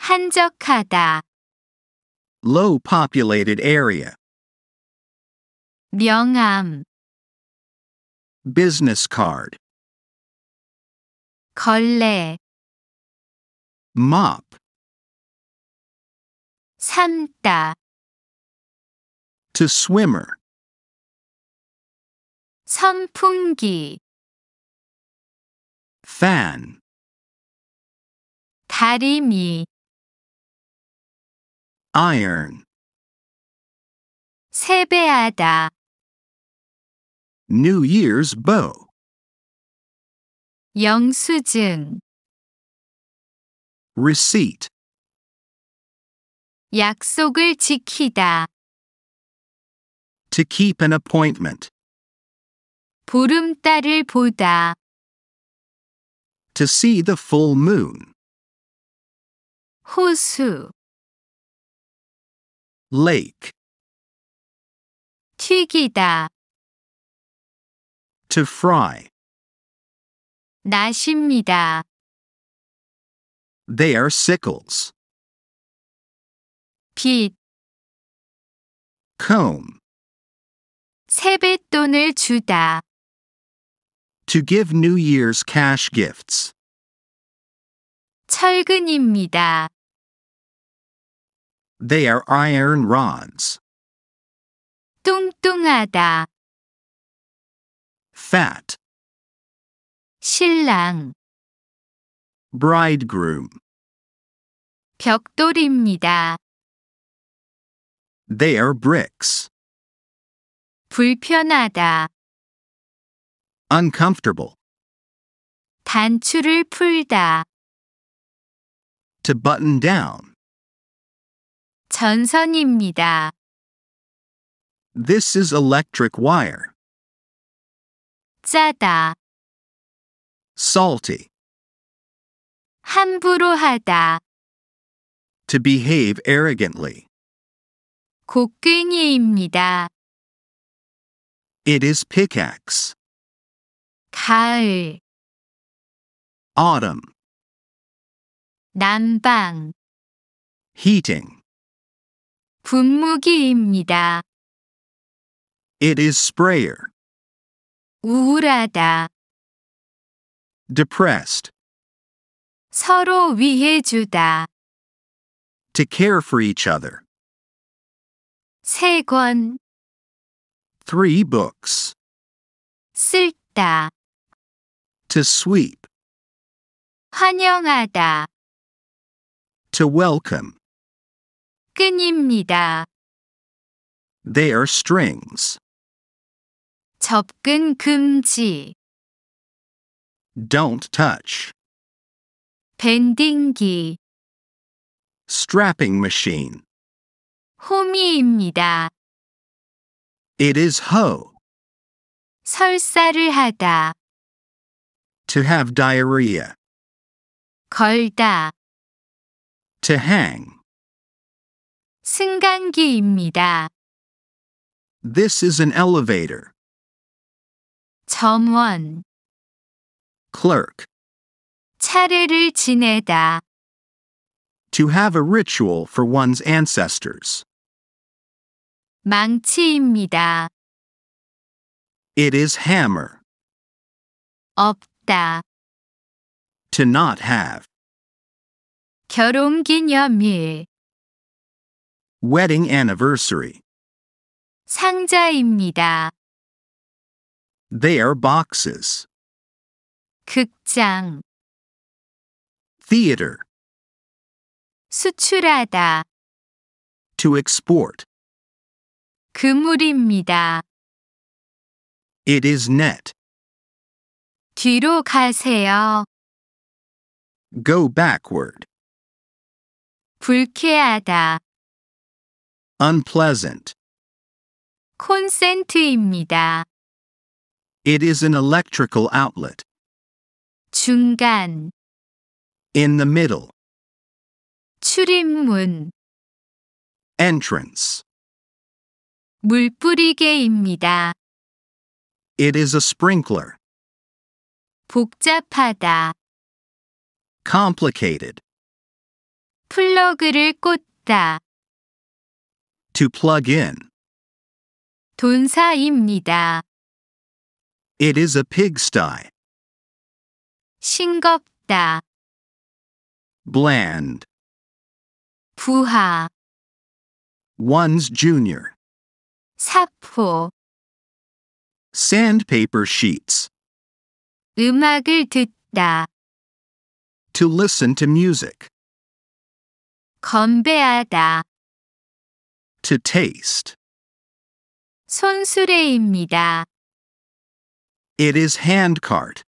한적하다. Low populated area. 명함. Business card. 걸레. Mop. 삶다. To swimmer. 선풍기. Fan. 다리미. Iron. 세배하다. New Year's bow. 영수증. Receipt. 약속을 지키다. To keep an appointment. 보름달을 보다. To see the full moon. 호수. Lake. 튀기다. To fry. 나십니다. They are sickles. 빚. Comb. 세뱃돈을 주다. To give New Year's cash gifts. 철근입니다. They are iron rods. 뚱뚱하다. Fat. 신랑. Bridegroom. 벽돌입니다. They are bricks. 불편하다. Uncomfortable. 단추를 풀다. To button down. 전선입니다. This is electric wire. 짜다. Salty. 함부로 하다. To behave arrogantly. 곡괭이입니다. It is pickaxe. 가을. Autumn. 난방. Heating. 분무기입니다. It is sprayer. 우울하다. Depressed. 서로 위해주다. To care for each other. 세 권. 3 books. 쓸다. To sweep. 환영하다. To welcome. 끈입니다. They are strings. 접근 금지. Don't touch. 밴딩기. Strapping machine. 호미입니다. It is hoe. 설사를 하다. To have diarrhea. 걸다. To hang. 승강기입니다. This is an elevator. 점원. Clerk. 차례를 지내다. To have a ritual for one's ancestors. 망치입니다. It is hammer. 없다. To not have. 결혼기념일. Wedding anniversary. 상자입니다. They are boxes. 극장. Theater. 수출하다. To export. 그물입니다. It is net. 뒤로 가세요. Go backward. 불쾌하다. Unpleasant. 콘센트입니다. It is an electrical outlet. 중간. In the middle. 출입문. Entrance. 물뿌리개입니다. It is a sprinkler. 복잡하다. Complicated. 플러그를 꽂다. To plug in. 돈사입니다. It is a pigsty. 싱겁다. Bland. 부하. One's junior. 사포. Sandpaper sheets. 음악을 듣다. To listen to music. 건배하다. To taste. 손수레입니다. It is handcart.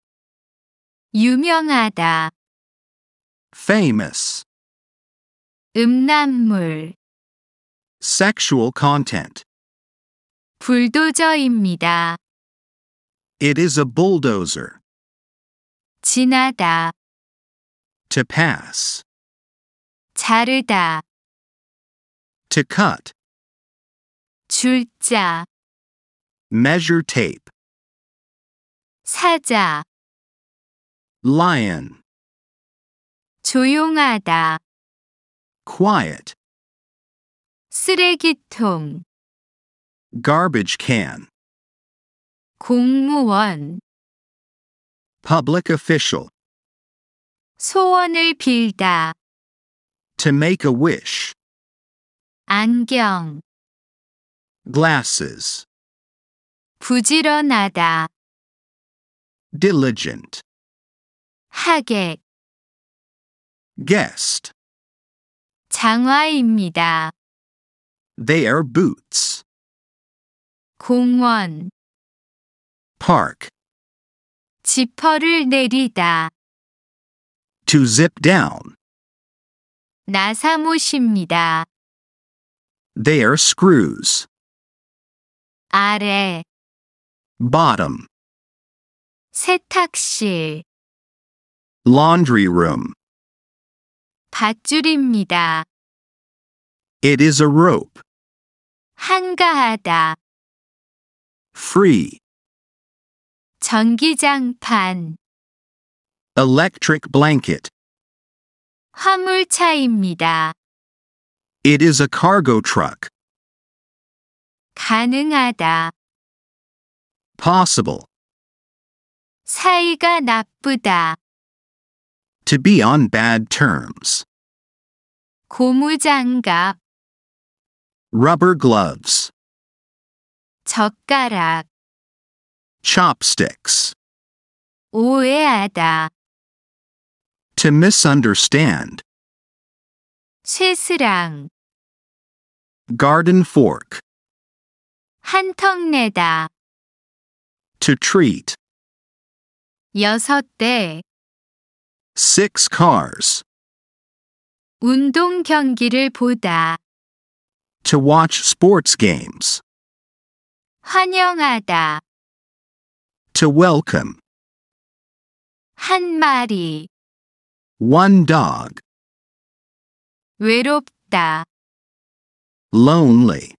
유명하다. Famous. 음란물. Sexual content. 불도저입니다. It is a bulldozer. 지나다. To pass. 자르다. To cut. 줄자. Measure tape. 사자. Lion. 조용하다. Quiet. 쓰레기통. Garbage can. 공무원. Public official. 소원을 빌다. To make a wish. 안경. Glasses. 부지런하다. Diligent. 하객. Guest. 장화입니다. They are boots. 공원. Park. 지퍼를 내리다. To zip down. 나사못입니다. They are screws. 아래. Bottom. 세탁실. Laundry room. 밧줄입니다. It is a rope. 한가하다. Free. 전기장판. Electric blanket. 화물차입니다. It is a cargo truck. 가능하다. Possible. 사이가 나쁘다. To be on bad terms. 고무장갑. Rubber gloves. 젓가락. Chopsticks. 오해하다. To misunderstand. 쇠스랑. Garden fork. 한턱 내다. To treat. 6대. 6 cars. 운동 경기를 보다. To watch sports games. 환영하다. To welcome. 한 마리. One dog. 외롭다. Lonely.